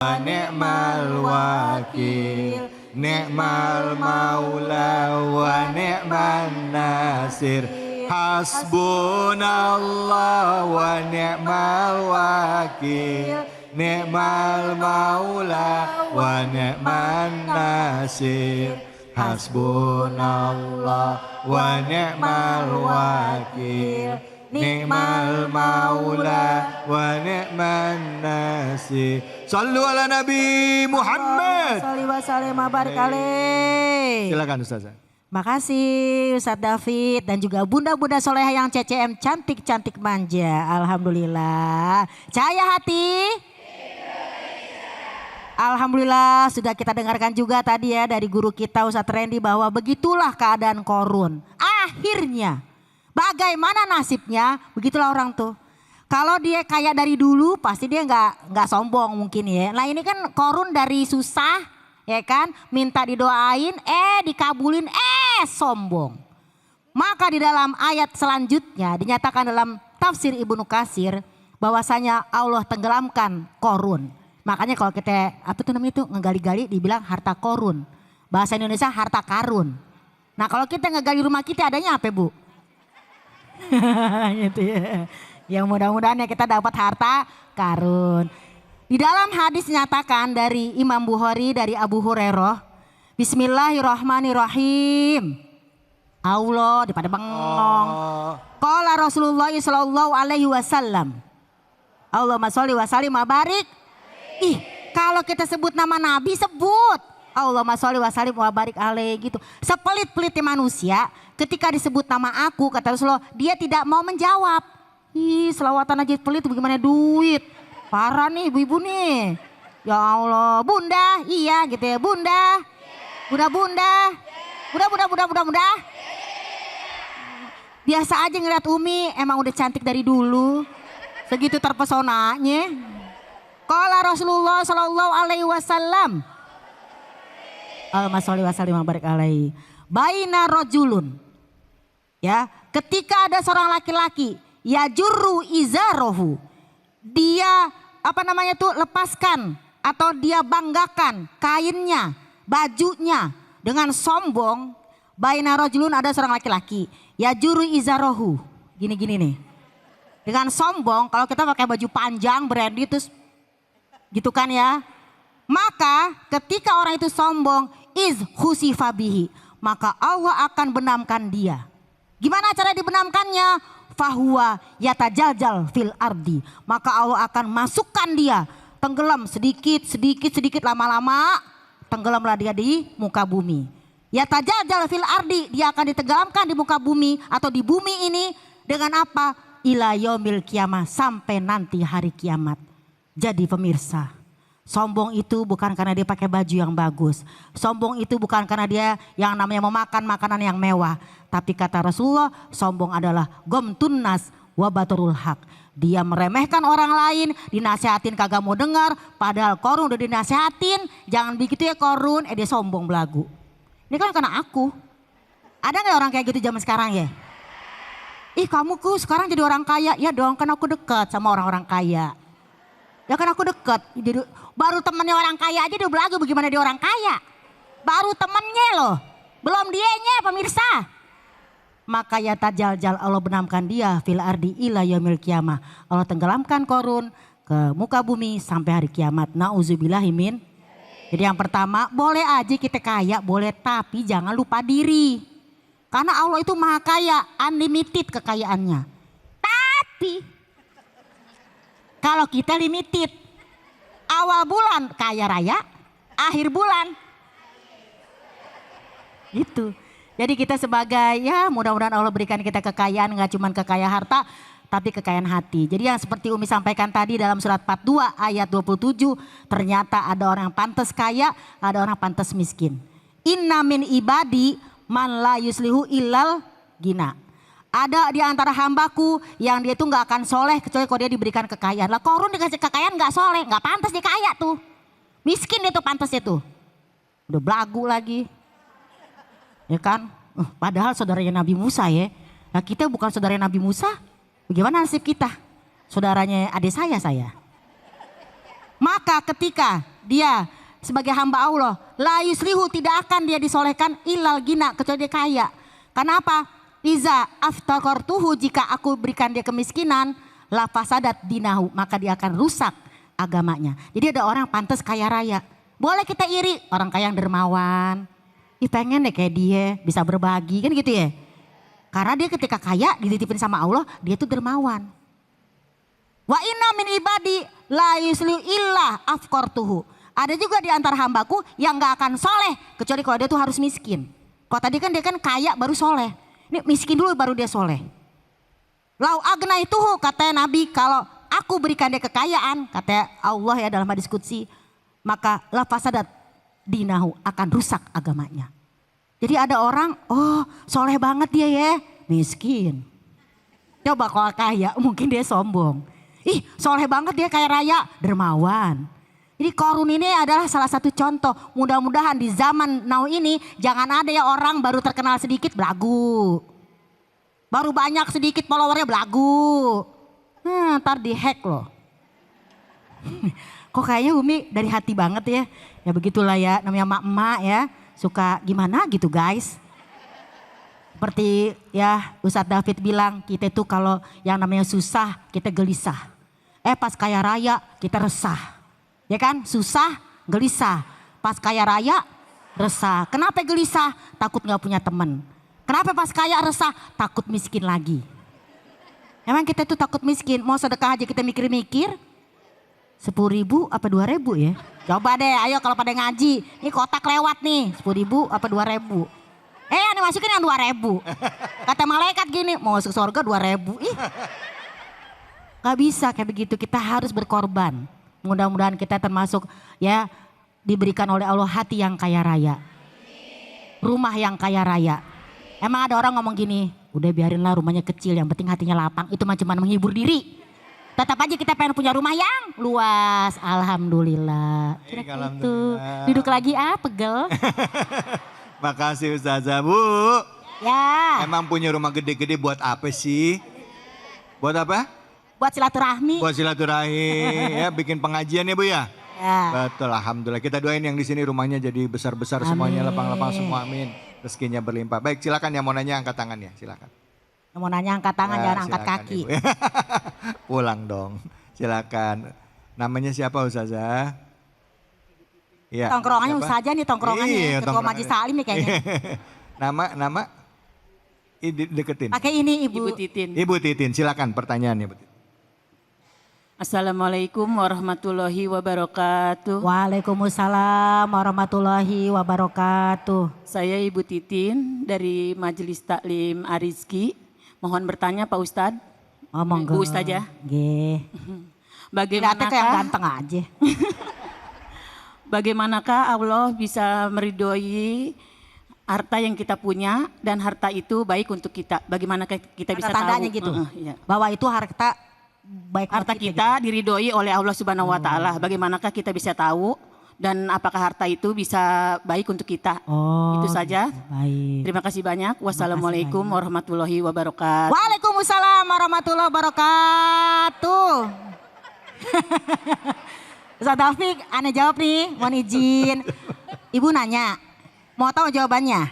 ni'mal wakil, ni'mal maula wa ni'man nasir. Hasbunallah wa ni'mal wakil, ni'mal maula wa ni'man nasir. Hasbunallah wa ni'mal wakil, ni'mal maula wa ni'man nasir. Sallu ala Nabi Muhammad. Shalli wa sallim wa barik alaih. Silakan Ustazah. Makasih Ustadz David dan juga bunda-bunda soleha yang CCM cantik-cantik manja. Alhamdulillah. Cahaya hati. Alhamdulillah sudah kita dengarkan juga tadi ya dari guru kita Ustadz Randy bahwa begitulah keadaan Korun. Akhirnya bagaimana nasibnya, begitulah orang tuh. Kalau dia kaya dari dulu pasti dia nggak sombong mungkin ya. Nah ini kan Korun dari susah ya kan, minta didoain, dikabulin, sombong. Maka di dalam ayat selanjutnya dinyatakan dalam tafsir Ibnu Katsir bahwasanya Allah tenggelamkan Korun. Makanya kalau kita apa tuh namanya itu ngegali-gali dibilang harta korun. Bahasa Indonesia harta karun. Nah kalau kita ngegali rumah kita adanya apa Bu? Gitu ya. Yang mudah-mudahan ya kita dapat harta karun. Di dalam hadis nyatakan dari Imam Bukhari dari Abu Hurairah. Bismillahirrahmanirrahim. Allah daripada bengong. Qala Rasulullah sallallahu alaihi wasallam. Allahumma sholli wa sallim wa barik. Ih, kalau kita sebut nama Nabi sebut Allahumma sholli wa sallim wa barik alaih gitu. Sepelit-pelitnya manusia ketika disebut nama aku kata Rasulullah dia tidak mau menjawab. Ih, selawatan aja pelit bagaimana duit. Parah nih ibu-ibu nih. Ya Allah, bunda, iya gitu ya bunda. Bunda. Biasa aja ngeliat Umi emang udah cantik dari dulu. Segitu terpesonanya. Qala Rasulullah sallallahu alaihi wasallam. Allahumma sholli wa sallim wa barik alaihi. Baina rajulun. Ya, ketika ada seorang laki-laki ya jurru izarohu. Dia lepaskan atau dia banggakan kainnya, bajunya dengan sombong. Baina rajulun ada seorang laki-laki ya jurru izarohu. Gini-gini nih. Dengan sombong kalau kita pakai baju panjang brandy terus gitu kan ya. Maka ketika orang itu sombong iz khusifa bihi, maka Allah akan benamkan dia. Gimana cara dibenamkannya? Fahuwa yatajaljal fil ardi, maka Allah akan masukkan dia tenggelam sedikit lama-lama tenggelamlah dia di muka bumi. Yatajaljal fil ardi, dia akan ditenggelamkan di muka bumi atau di bumi ini dengan apa? Ila yaumil kiamah, sampai nanti hari kiamat. Jadi pemirsa, sombong itu bukan karena dia pakai baju yang bagus. Sombong itu bukan karena dia yang namanya memakan makanan yang mewah. Tapi kata Rasulullah, sombong adalah gomtunnas wabaturul haq. Dia meremehkan orang lain, dinasihatin kagak mau dengar. Padahal Korun udah dinasihatin, jangan begitu ya Korun, dia sombong belagu. Ini kan karena aku. Ada gak orang kayak gitu zaman sekarang ya? Ih kamu sekarang jadi orang kaya. Ya dong kan aku dekat sama orang-orang kaya. Ya kan aku deket, baru temennya orang kaya aja dia belagu bagaimana dia orang kaya. Baru temennya loh, belum dianya pemirsa. Maka ya tajaljal Allah benamkan dia fil ardi ila yaumil kiamah. Allah tenggelamkan Korun ke muka bumi sampai hari kiamat. Nauzubillahi min. Jadi yang pertama boleh aja kita kaya boleh tapi jangan lupa diri. Karena Allah itu maha kaya, unlimited kekayaannya. Tapi kalau kita limited, awal bulan kaya raya, akhir bulan gitu. Jadi kita sebagai ya mudah-mudahan Allah berikan kita kekayaan, nggak cuma kekayaan harta, tapi kekayaan hati. Jadi yang seperti Umi sampaikan tadi dalam surat 42 ayat 27, ternyata ada orang yang pantas kaya, ada orang pantas miskin. Inna min ibadi man la yuslihu illal gina. Ada di antara hambaku yang dia tuh nggak akan soleh kecuali kalau dia diberikan kekayaan. Lah Korun dikasih kekayaan nggak soleh, nggak pantas dia kaya tuh. Miskin dia tuh pantas itu. Udah belagu lagi. Ya kan? Padahal saudaranya Nabi Musa ya. Nah kita bukan saudara Nabi Musa. Bagaimana nasib kita? Saudaranya adik saya. Maka ketika dia sebagai hamba Allah, la yuslihu, tidak akan dia disolehkan ilal gina, kecuali dia kaya. Kenapa? Iza aftakortuhu, jika aku berikan dia kemiskinan, la fasadat dinahu, maka dia akan rusak agamanya. Jadi ada orang pantas kaya raya. Boleh kita iri, orang kaya yang dermawan. Ih pengen deh kayak dia, bisa berbagi kan gitu ya. Karena dia ketika kaya dititipin sama Allah, dia tuh dermawan. Wa inna min ibadi la yuslihu illa afkortuhu. Ada juga di antara hambaku yang gak akan soleh kecuali kalau dia tuh harus miskin. Kalau tadi kan dia kan kaya baru soleh. Ini miskin dulu baru dia soleh. Lau agna itu kata Nabi, kalau aku berikan dia kekayaan, kata Allah ya dalam hadis qudsi, maka la fasadat dinahu, akan rusak agamanya. Jadi ada orang, oh soleh banget dia ya, miskin. Coba kalau kaya mungkin dia sombong. Ih soleh banget dia kaya raya, dermawan. Jadi Korun ini adalah salah satu contoh. Mudah-mudahan di zaman now ini jangan ada ya orang baru terkenal sedikit belagu. Baru banyak sedikit followernya belagu. Ntar di hack loh. Kok kayaknya Umi dari hati banget ya. Ya begitulah ya, namanya emak-emak ya. Suka gimana gitu guys. Seperti ya Ustadz David bilang, kita tuh kalau yang namanya susah kita gelisah. Pas kaya raya kita resah. Ya kan, susah, gelisah. Pas kaya raya, resah. Kenapa gelisah? Takut gak punya teman. Kenapa pas kaya resah? Takut miskin lagi. Emang kita tuh takut miskin, mau sedekah aja kita mikir-mikir. 10.000 apa 2.000 ya? Coba deh, ayo kalau pada ngaji. Ini kotak lewat nih, 10.000 apa 2.000. Yang dimasukin yang 2.000. Kata malaikat gini, mau masuk surga 2.000. Ih, gak bisa kayak begitu, kita harus berkorban. Mudah-mudahan kita termasuk ya diberikan oleh Allah hati yang kaya raya. Rumah yang kaya raya. Emang ada orang ngomong gini, udah biarinlah rumahnya kecil yang penting hatinya lapang. Itu mah cuma menghibur diri. Tetap aja kita pengen punya rumah yang luas. Alhamdulillah. Kira-kira itu. Duduk lagi pegel. Makasih Ustazah Bu. Ya. Emang punya rumah gede-gede buat apa sih? Buat apa? Buat silaturahmi. Buat silaturahmi ya, bikin pengajian ya Bu ya. Ya. Betul, alhamdulillah. Kita doain yang di sini rumahnya jadi besar-besar semuanya, lapang-lapang semua, amin. Rezekinya berlimpah. Baik, silakan yang mau nanya angkat tangannya, silakan. Yang mau nanya angkat tangan, Ya, jangan angkat silakan, kaki. Ibu. Pulang dong, silakan. Namanya siapa Ustazah? Ya, Tongkrongannya siapa? Ustazah nih tongkrongannya. Iya, Ketua tongkrongannya. Majelis Taklim nih kayaknya. Nama? Deketin. Pakai ini Ibu Titin. Ibu Titin, silakan pertanyaannya Bu Titin. Assalamualaikum warahmatullahi wabarakatuh. Waalaikumsalam warahmatullahi wabarakatuh. Saya Ibu Titin dari Majelis Taklim Arizki. Mohon bertanya Pak Ustadz. Ngomong Bu Ustazah. Nggih. Lihatnya kayak yang ganteng aja. Bagaimanakah Allah bisa meridhoi harta yang kita punya dan harta itu baik untuk kita? Bagaimanakah kita bisa Tandanya tahu? gitu. Iya. Bahwa itu harta baik buat Harta kita diridhoi oleh Allah Subhanahu wa taala. Bagaimanakah kita bisa tahu dan apakah harta itu bisa baik untuk kita? Oh, Itu saja. baik. Terima kasih banyak. Wassalamualaikum warahmatullahi wabarakatuh. Waalaikumsalam warahmatullahi wabarakatuh. Ustaz Taufik, aneh jawab nih, mohon izin. Ibu nanya, mau tahu jawabannya?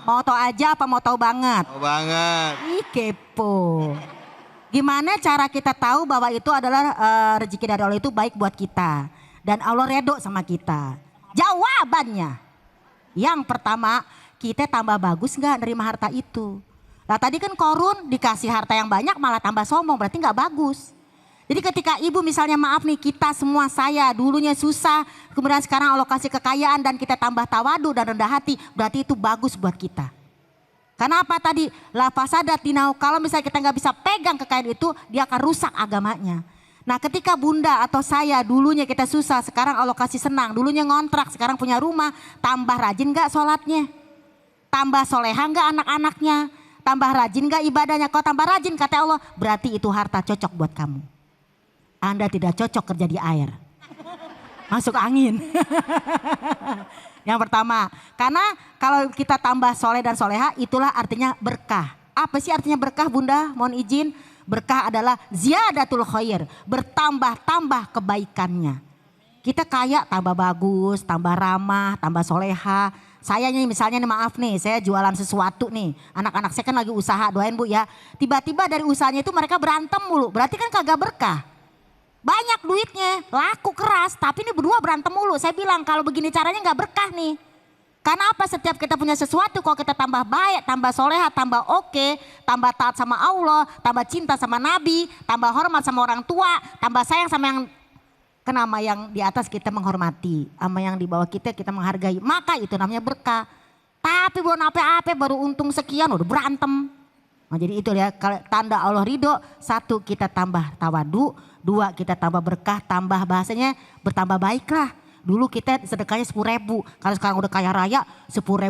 Mau tahu aja apa mau tahu banget? Mau banget. Ih kepo. Gimana cara kita tahu bahwa itu adalah rezeki dari Allah itu baik buat kita. Dan Allah redho sama kita. Jawabannya. Yang pertama, kita tambah bagus gak nerima harta itu. Nah tadi kan Korun dikasih harta yang banyak malah tambah sombong, berarti gak bagus. Jadi ketika ibu misalnya maaf nih kita semua saya dulunya susah. Kemudian sekarang Allah kasih kekayaan dan kita tambah tawadu dan rendah hati. Berarti itu bagus buat kita. Karena apa tadi? La fasadat dinau, kalau misalnya kita nggak bisa pegang kekayaan itu, dia akan rusak agamanya. Nah ketika bunda atau saya dulunya kita susah, sekarang Allah kasih senang. Dulunya ngontrak, sekarang punya rumah, tambah rajin nggak sholatnya? Tambah soleha nggak anak-anaknya? Tambah rajin nggak ibadahnya? Kalau tambah rajin kata Allah, berarti itu harta cocok buat kamu. Anda tidak cocok kerja di air. Masuk angin. Yang pertama, karena kalau kita tambah soleh dan soleha itulah artinya berkah. Apa sih artinya berkah Bunda? Mohon izin. Berkah adalah ziyadatul khair. Bertambah-tambah kebaikannya. Kita kaya tambah bagus, tambah ramah, tambah soleha. Saya nih misalnya nih maaf nih, saya jualan sesuatu nih. Anak-anak saya kan lagi usaha, doain Bu ya. Tiba-tiba dari usahanya itu mereka berantem mulu, berarti kan kagak berkah. Banyak duitnya, laku keras, tapi ini berdua berantem mulu. Saya bilang kalau begini caranya gak berkah nih. Karena apa, setiap kita punya sesuatu kalau kita tambah baik, tambah soleha, tambah oke, tambah taat sama Allah, tambah cinta sama Nabi, tambah hormat sama orang tua, tambah sayang sama yang kenama yang di atas kita menghormati, sama yang di bawah kita menghargai. Maka itu namanya berkah. Tapi belum apa-apa baru untung sekian udah berantem. Nah, jadi itu ya tanda Allah ridho. 1 kita tambah tawadu, 2 kita tambah berkah, tambah bahasanya bertambah baiklah. Dulu kita sedekahnya 10.000, kalau sekarang udah kaya raya $10.000.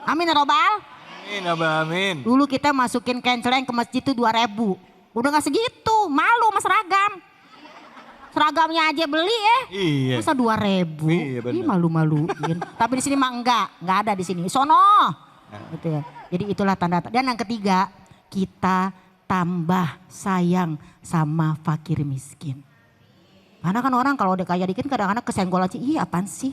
Amin ya robbal. Amin, Abah, amin. Dulu kita masukin kenceleng ke masjid itu 2.000. Udah gak segitu, malu sama seragam. Seragamnya aja beli ya. Iya. Masa 2.000? Iya, bener. Ih, malu-maluin. Tapi di sini mah enggak ada di sini. Sono. Gitu ya. Jadi itulah tanda. Dan yang ketiga, kita tambah sayang sama fakir miskin. Karena kan orang kalau udah kaya dikit kadang-kadang kesenggol aja, ih apaan sih?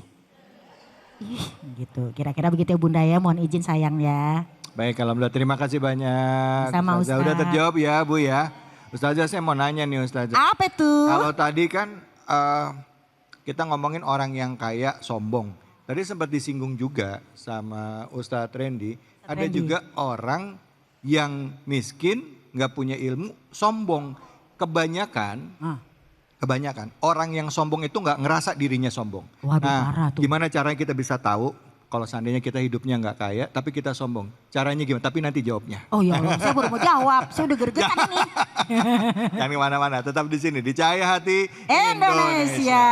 Ih gitu, kira-kira begitu ya Bunda ya, mohon izin sayang ya. Baik, alhamdulillah terima kasih banyak. Sama Ustazah. Ustaz. Udah terjawab ya Bu ya. Ustazah saya mau nanya nih Ustazah. Apa tuh? Kalau tadi kan kita ngomongin orang yang kaya sombong. Tadi sempat disinggung juga sama Ustadz Randy. Ada Randy. juga orang yang miskin, nggak punya ilmu, sombong. Kebanyakan orang yang sombong itu nggak ngerasa dirinya sombong. Waduh, parah tuh. Gimana caranya kita bisa tahu kalau seandainya kita hidupnya nggak kaya tapi kita sombong? Caranya gimana? Tapi nanti jawabnya. Oh ya Allah, saya baru mau jawab, saya udah gergetan ini. Jangan kemana-mana, tetap di sini di Cahaya Hati Indonesia.